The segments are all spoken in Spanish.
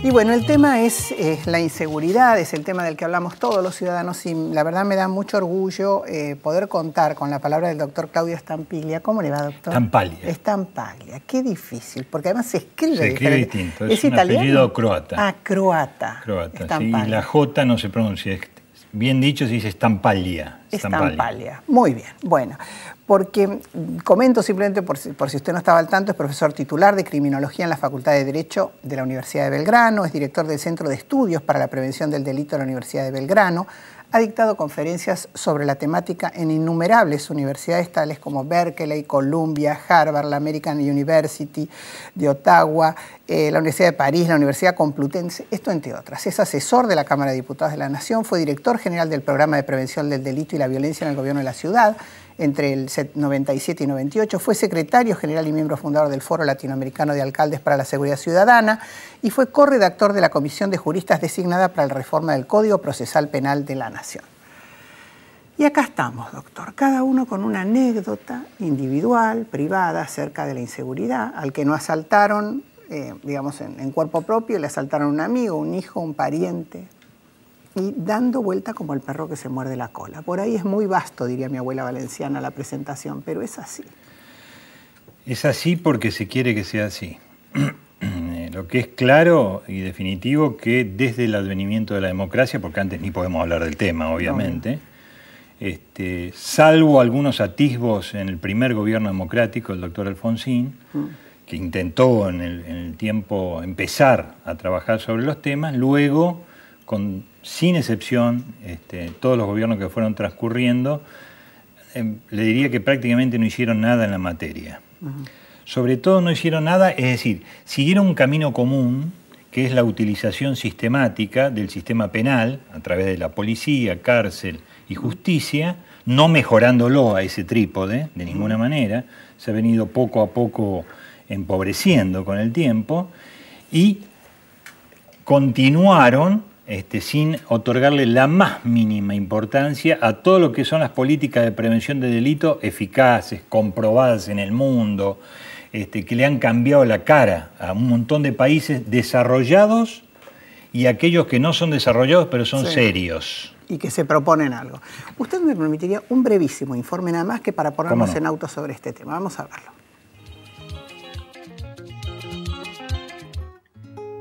Y bueno, el tema es la inseguridad, es el tema del que hablamos todos los ciudadanos y la verdad me da mucho orgullo poder contar con la palabra del doctor Claudio Stampiglia. ¿Cómo le va, doctor? Stampaglia. Stampaglia, qué difícil, porque además se escribe distinto, ¿Es un italiano? Apellido croata. Ah, croata. Croata, sí, y la J no se pronuncia, bien dicho se dice Stampaglia. Stampaglia, muy bien, bueno. Porque comento simplemente por si usted no estaba al tanto, es profesor titular de Criminología en la Facultad de Derecho de la Universidad de Belgrano, es director del Centro de Estudios para la Prevención del Delito de la Universidad de Belgrano, ha dictado conferencias sobre la temática en innumerables universidades tales como Berkeley, Columbia, Harvard, la American University de Ottawa, la Universidad de París, la Universidad Complutense, esto entre otras. Es asesor de la Cámara de Diputados de la Nación, fue director general del Programa de Prevención del Delito y la Violencia en el Gobierno de la Ciudad, entre el 97 y 98, fue secretario general y miembro fundador del Foro Latinoamericano de Alcaldes para la Seguridad Ciudadana y fue corredactor de la Comisión de Juristas designada para la reforma del Código Procesal Penal de la Nación. Y acá estamos, doctor, cada uno con una anécdota individual, privada, acerca de la inseguridad, al que no asaltaron, digamos, en cuerpo propio, le asaltaron a un amigo, un hijo, un pariente, y dando vuelta como el perro que se muerde la cola. Por ahí es muy vasto, diría mi abuela valenciana, la presentación, pero es así. Es así porque se quiere que sea así. Lo que es claro y definitivo que desde el advenimiento de la democracia, porque antes ni podemos hablar del tema, obviamente, salvo algunos atisbos en el primer gobierno democrático, el doctor Alfonsín, que intentó en el tiempo empezar a trabajar sobre los temas, luego, sin excepción, todos los gobiernos que fueron transcurriendo, le diría que prácticamente no hicieron nada en la materia. Sobre todo no hicieron nada, es decir, siguieron un camino común, que es la utilización sistemática del sistema penal, a través de la policía, cárcel y justicia, no mejorándolo a ese trípode de ninguna manera, se ha venido poco a poco empobreciendo con el tiempo, y continuaron sin otorgarle la más mínima importancia a todo lo que son las políticas de prevención de delito eficaces, comprobadas en el mundo, que le han cambiado la cara a un montón de países desarrollados y aquellos que no son desarrollados pero son serios. Y que se proponen algo. Usted me permitiría un brevísimo informe nada más que para ponernos en auto sobre este tema. Vamos a verlo.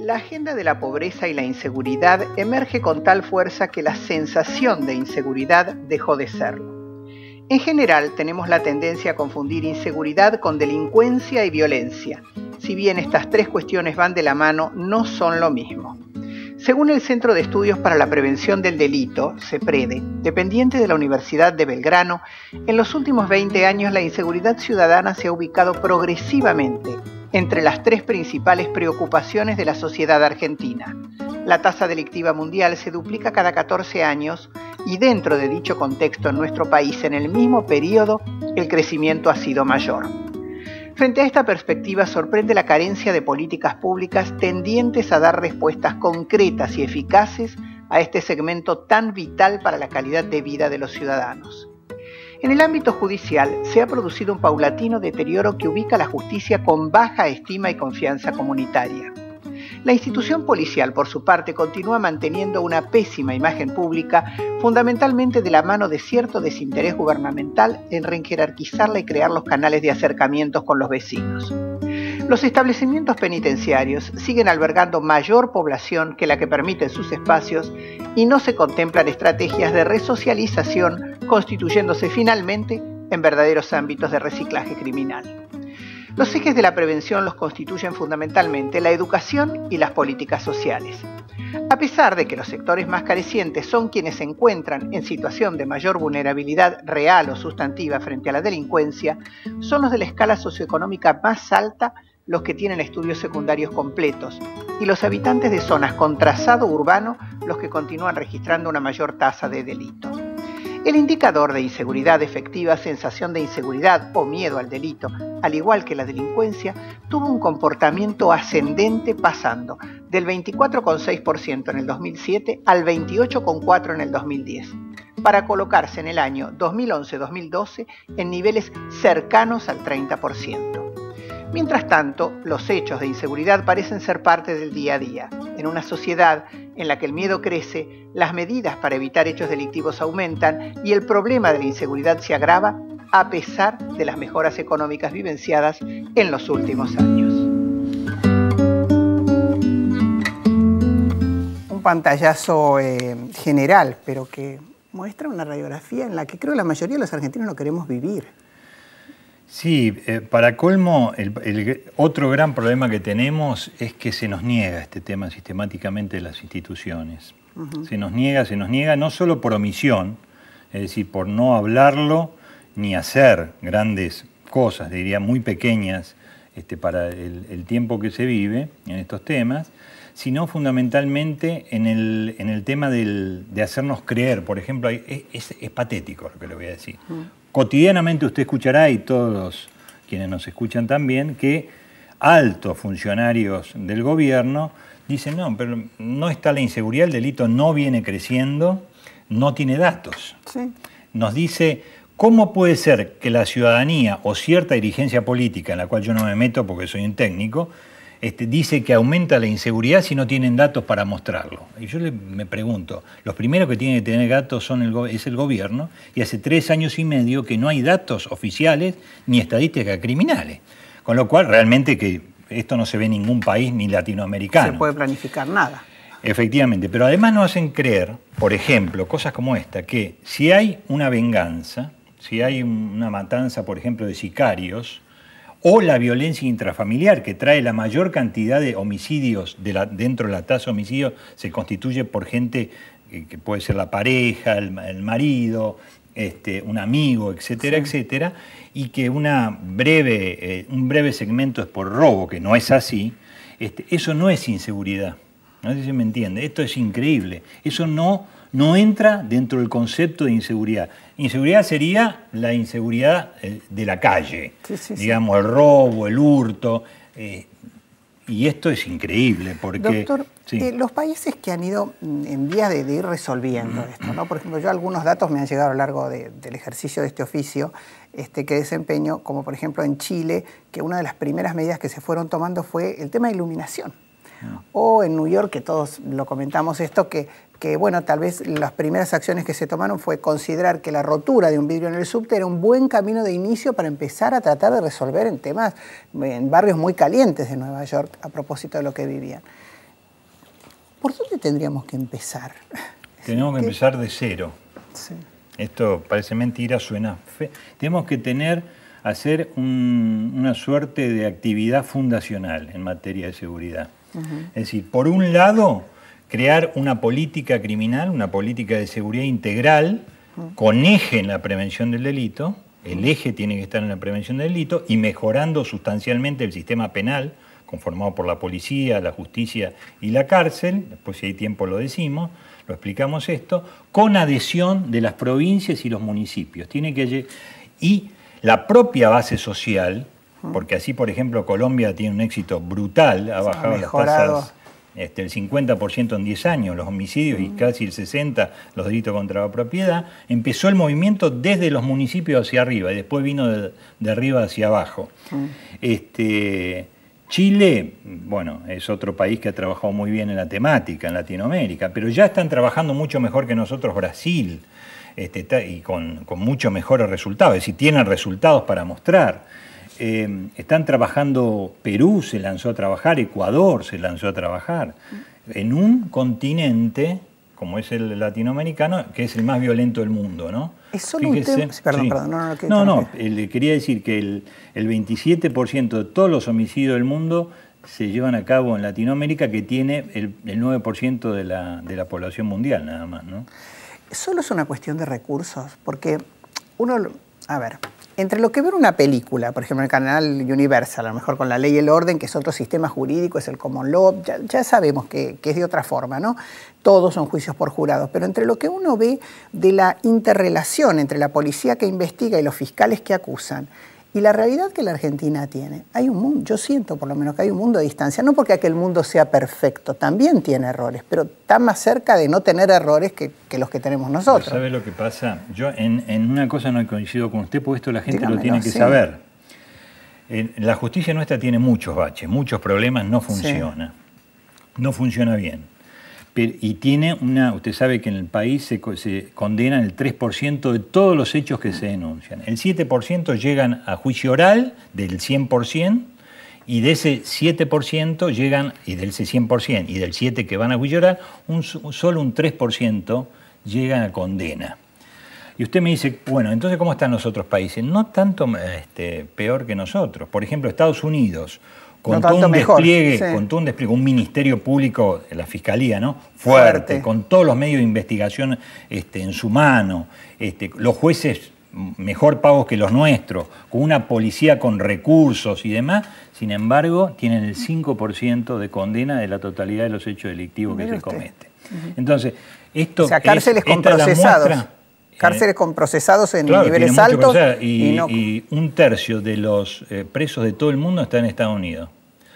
La agenda de la pobreza y la inseguridad emerge con tal fuerza que la sensación de inseguridad dejó de serlo. En general, tenemos la tendencia a confundir inseguridad con delincuencia y violencia. Si bien estas tres cuestiones van de la mano, no son lo mismo. Según el Centro de Estudios para la Prevención del Delito, CEPREDE, dependiente de la Universidad de Belgrano, en los últimos 20 años la inseguridad ciudadana se ha ubicado progresivamente entre las tres principales preocupaciones de la sociedad argentina. La tasa delictiva mundial se duplica cada 14 años y dentro de dicho contexto en nuestro país en el mismo periodo el crecimiento ha sido mayor. Frente a esta perspectiva sorprende la carencia de políticas públicas tendientes a dar respuestas concretas y eficaces a este segmento tan vital para la calidad de vida de los ciudadanos. En el ámbito judicial se ha producido un paulatino deterioro que ubica a la justicia con baja estima y confianza comunitaria. La institución policial, por su parte, continúa manteniendo una pésima imagen pública, fundamentalmente de la mano de cierto desinterés gubernamental en rejerarquizarla y crear los canales de acercamientos con los vecinos. Los establecimientos penitenciarios siguen albergando mayor población que la que permiten sus espacios y no se contemplan estrategias de resocialización, constituyéndose finalmente en verdaderos ámbitos de reciclaje criminal. Los ejes de la prevención los constituyen fundamentalmente la educación y las políticas sociales. A pesar de que los sectores más carecientes son quienes se encuentran en situación de mayor vulnerabilidad real o sustantiva frente a la delincuencia, son los de la escala socioeconómica más alta los que tienen estudios secundarios completos y los habitantes de zonas con trazado urbano los que continúan registrando una mayor tasa de delito. El indicador de inseguridad efectiva, sensación de inseguridad o miedo al delito, al igual que la delincuencia, tuvo un comportamiento ascendente pasando del 24,6% en el 2007 al 28,4% en el 2010, para colocarse en el año 2011-2012 en niveles cercanos al 30%. Mientras tanto, los hechos de inseguridad parecen ser parte del día a día. En una sociedad en la que el miedo crece, las medidas para evitar hechos delictivos aumentan y el problema de la inseguridad se agrava a pesar de las mejoras económicas vivenciadas en los últimos años. Un pantallazo general, pero que muestra una radiografía en la que creo que la mayoría de los argentinos no queremos vivir. Sí, para colmo, otro gran problema que tenemos es que se nos niega este tema sistemáticamente de las instituciones. Se nos niega no solo por omisión, es decir, por no hablarlo ni hacer grandes cosas, diría muy pequeñas para el tiempo que se vive en estos temas, sino fundamentalmente en el tema de hacernos creer. Por ejemplo, es patético lo que le voy a decir. Cotidianamente usted escuchará, y todos quienes nos escuchan también, que altos funcionarios del gobierno dicen, no, pero no está la inseguridad, el delito no viene creciendo, no tiene datos. Sí. Nos dice, ¿cómo puede ser que la ciudadanía o cierta dirigencia política, en la cual yo no me meto porque soy un técnico, dice que aumenta la inseguridad si no tienen datos para mostrarlo? Y yo me pregunto, los primeros que tienen que tener datos es el gobierno, y hace 3 años y medio que no hay datos oficiales ni estadísticas criminales. Con lo cual, realmente que esto no se ve en ningún país ni latinoamericano. No se puede planificar nada. Efectivamente, pero además nos hacen creer, por ejemplo, cosas como esta, que si hay una venganza, si hay una matanza, por ejemplo, de sicarios, o la violencia intrafamiliar, que trae la mayor cantidad de homicidios dentro de la tasa de homicidios, se constituye por gente que puede ser la pareja, el marido, un amigo, etcétera, sí, etcétera, y que un breve segmento es por robo, que no es así. Eso no es inseguridad. No sé si me entiende. Esto es increíble. Eso no entra dentro del concepto de inseguridad. Inseguridad sería la inseguridad de la calle, digamos, el robo, el hurto, y esto es increíble porque... Doctor, los países que han ido en vías de ir resolviendo esto, ¿no? Por ejemplo, yo algunos datos me han llegado a lo largo del ejercicio de este oficio que desempeño, como por ejemplo en Chile, que una de las primeras medidas que se fueron tomando fue el tema de iluminación. O en New York, que todos lo comentamos esto, que bueno, tal vez las primeras acciones que se tomaron fue considerar que la rotura de un vidrio en el subte era un buen camino de inicio para empezar a tratar de resolver en barrios muy calientes de Nueva York, a propósito de lo que vivían. ¿Por dónde tendríamos que empezar? Tenemos que empezar de cero. Sí. Esto parece mentira, suena feo. Tenemos que hacer una suerte de actividad fundacional en materia de seguridad. Es decir, por un lado, crear una política criminal, una política de seguridad integral, con eje en la prevención del delito. El eje tiene que estar en la prevención del delito y mejorando sustancialmente el sistema penal, conformado por la policía, la justicia y la cárcel. Después, si hay tiempo, lo decimos, lo explicamos esto, con adhesión de las provincias y los municipios. Y la propia base social, porque así, por ejemplo, Colombia tiene un éxito brutal, ha bajado las tasas el 50% en 10 años, los homicidios, y casi el 60% los delitos contra la propiedad. Empezó el movimiento desde los municipios hacia arriba y después vino de arriba hacia abajo. Chile, bueno, es otro país que ha trabajado muy bien en la temática, en Latinoamérica, pero ya están trabajando mucho mejor que nosotros Brasil, y con mucho mejores resultados, es decir, tienen resultados para mostrar. Están trabajando, Perú se lanzó a trabajar, Ecuador se lanzó a trabajar, en un continente como es el latinoamericano, que es el más violento del mundo, ¿no? Es solo un tema... Perdón. Quería decir que el 27% de todos los homicidios del mundo se llevan a cabo en Latinoamérica, que tiene el 9% de la población mundial nada más, ¿no? Solo es una cuestión de recursos, porque uno... A ver, entre lo que ver una película, por ejemplo, en el canal Universal, a lo mejor con La Ley y el Orden, que es otro sistema jurídico, es el common law, ya sabemos que es de otra forma, ¿no? Todos son juicios por jurados, pero entre lo que uno ve de la interrelación entre la policía que investiga y los fiscales que acusan, y la realidad que la Argentina tiene, hay un mundo, yo siento por lo menos que hay un mundo de distancia, no porque aquel mundo sea perfecto, también tiene errores, pero está más cerca de no tener errores que los que tenemos nosotros. ¿Sabe lo que pasa? Yo en una cosa no coincido con usted, porque esto la gente lo tiene que saber. La justicia nuestra tiene muchos baches, muchos problemas, no funciona. Sí. No funciona bien. Y tiene usted sabe que en el país se condenan el 3% de todos los hechos que se denuncian. El 7% llegan a juicio oral del 100%, y de ese 7% llegan, y del 100%, y del 7% que van a juicio oral, solo un 3% llegan a condena. Y usted me dice, bueno, entonces ¿cómo están los otros países? No tanto peor que nosotros. Por ejemplo, Estados Unidos, con todo un despliegue, un ministerio público, la fiscalía, ¿no? Fuerte, con todos los medios de investigación en su mano, los jueces mejor pagos que los nuestros, con una policía con recursos y demás. Sin embargo, tienen el 5% de condena de la totalidad de los hechos delictivos que se cometen. Entonces, esto, o sea, cárceles con procesados. Cárceles con procesados en niveles altos. Y un tercio de los presos de todo el mundo está en Estados Unidos.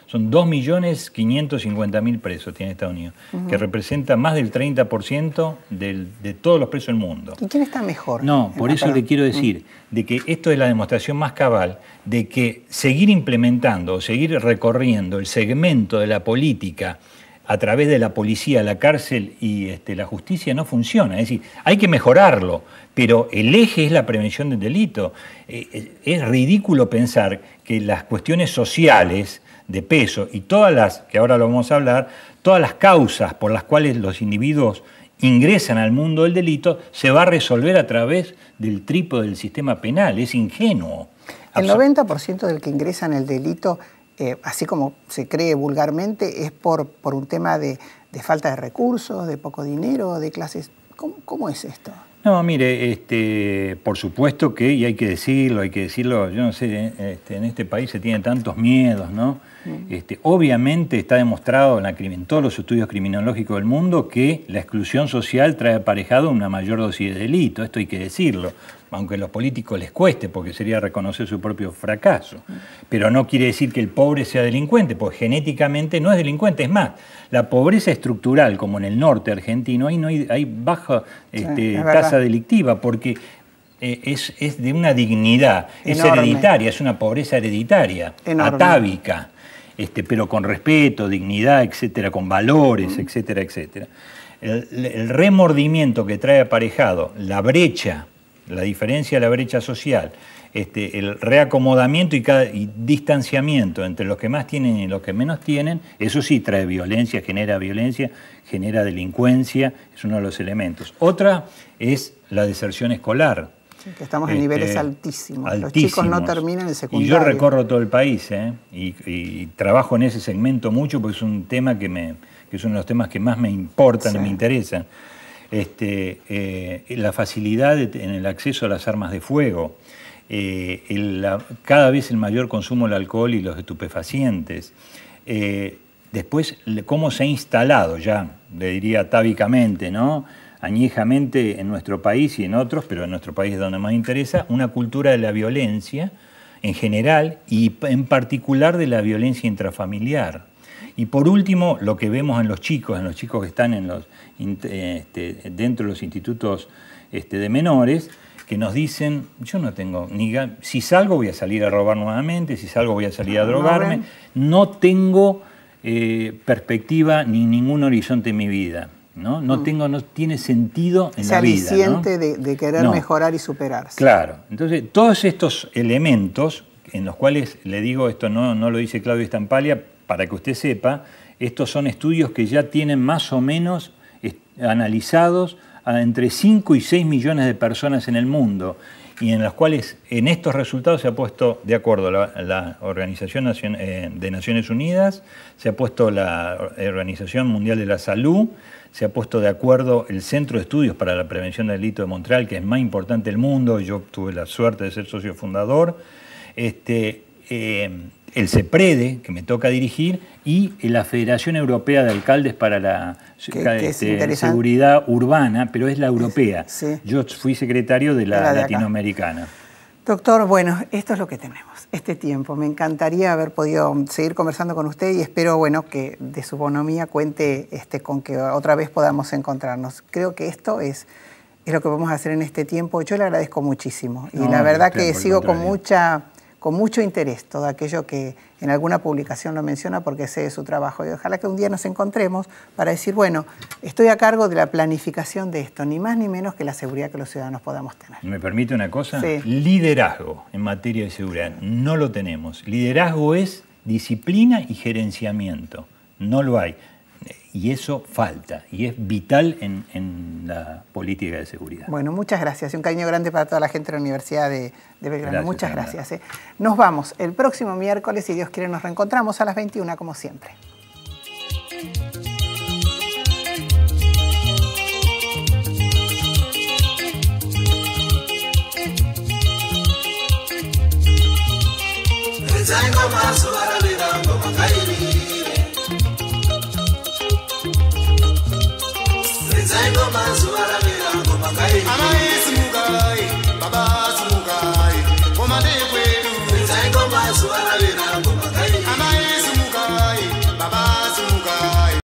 Son 2.550.000 presos tiene Estados Unidos, que representa más del 30% de todos los presos del mundo. ¿Y quién está mejor? No, por eso le quiero decir de que esto es la demostración más cabal de que seguir implementando o seguir recorriendo el segmento de la política a través de la policía, la cárcel y la justicia no funciona. Es decir, hay que mejorarlo, pero el eje es la prevención del delito. Es ridículo pensar que las cuestiones sociales de peso y todas las, que ahora lo vamos a hablar, todas las causas por las cuales los individuos ingresan al mundo del delito se va a resolver a través del trípode del sistema penal. Es ingenuo. El 90% del que ingresa en el delito, así como se cree vulgarmente, es por un tema de falta de recursos, de poco dinero, de clases. ¿Cómo es esto? No, mire, por supuesto que, y hay que decirlo, yo no sé, en este país se tienen tantos miedos, ¿no? Obviamente está demostrado en todos los estudios criminológicos del mundo que la exclusión social trae aparejado una mayor dosis de delito, esto hay que decirlo, aunque a los políticos les cueste, porque sería reconocer su propio fracaso. Pero no quiere decir que el pobre sea delincuente, porque genéticamente no es delincuente. Es más, la pobreza estructural, como en el norte argentino, ahí hay baja tasa delictiva, porque es de una dignidad, es hereditaria, es una pobreza hereditaria, atávica, pero con respeto, dignidad, etcétera, con valores, etcétera, etcétera. El remordimiento que trae aparejado la brecha, la diferencia de la brecha social, el reacomodamiento y distanciamiento entre los que más tienen y los que menos tienen, eso sí trae violencia, genera delincuencia, es uno de los elementos. Otra es la deserción escolar. Sí, que estamos en niveles altísimos. Los chicos no terminan el secundario. Y yo recorro todo el país, y trabajo en ese segmento mucho porque es un tema que es uno de los temas que más me importan y me interesan. La facilidad en el acceso a las armas de fuego, cada vez el mayor consumo del alcohol y los estupefacientes. Después, cómo se ha instalado ya, le diría atávicamente, ¿no? Añejamente en nuestro país y en otros, pero en nuestro país es donde más interesa, una cultura de la violencia en general y en particular de la violencia intrafamiliar. Y por último, lo que vemos en los chicos que están dentro de los institutos de menores, que nos dicen, yo no tengo si salgo voy a salir a robar nuevamente, si salgo voy a salir a drogarme, no tengo perspectiva ni ningún horizonte en mi vida, ¿no? No tiene sentido en la vida. Ese aliciente de querer mejorar y superarse. Claro, entonces todos estos elementos, en los cuales le digo, esto no lo dice Claudio Stampaglia, para que usted sepa, estos son estudios que ya tienen más o menos analizados a entre 5 y 6 millones de personas en el mundo y en los cuales en estos resultados se ha puesto de acuerdo la Organización de Naciones Unidas, se ha puesto la Organización Mundial de la Salud, se ha puesto de acuerdo el Centro de Estudios para la Prevención del Delito de Montreal, que es el más importante del mundo, yo tuve la suerte de ser socio fundador, el CEPREDE, que me toca dirigir, y la Federación Europea de Alcaldes para la Seguridad Urbana, pero es la europea. Sí. Yo fui secretario de la latinoamericana. Doctor, bueno, esto es lo que tenemos, este tiempo. Me encantaría haber podido seguir conversando con usted y espero, bueno, que de su bonomía cuente con que otra vez podamos encontrarnos. Creo que esto es lo que vamos a hacer en este tiempo. Yo le agradezco muchísimo y la verdad que sigo con con mucho interés todo aquello que en alguna publicación lo menciona porque sé de su trabajo. Y ojalá que un día nos encontremos para decir, bueno, estoy a cargo de la planificación de esto, ni más ni menos que la seguridad que los ciudadanos podamos tener. ¿Me permite una cosa? Sí. Liderazgo en materia de seguridad. No lo tenemos. Liderazgo es disciplina y gerenciamiento. No lo hay. Y eso falta, y es vital en la política de seguridad. Bueno, muchas gracias. Y un cariño grande para toda la gente de la Universidad de Belgrano. Gracias, muchas Ana. gracias. Nos vamos el próximo miércoles, si Dios quiere, nos reencontramos a las 21, como siempre. Baba Sumugai, Komade Kwedu, Zaigo Masu Aravira.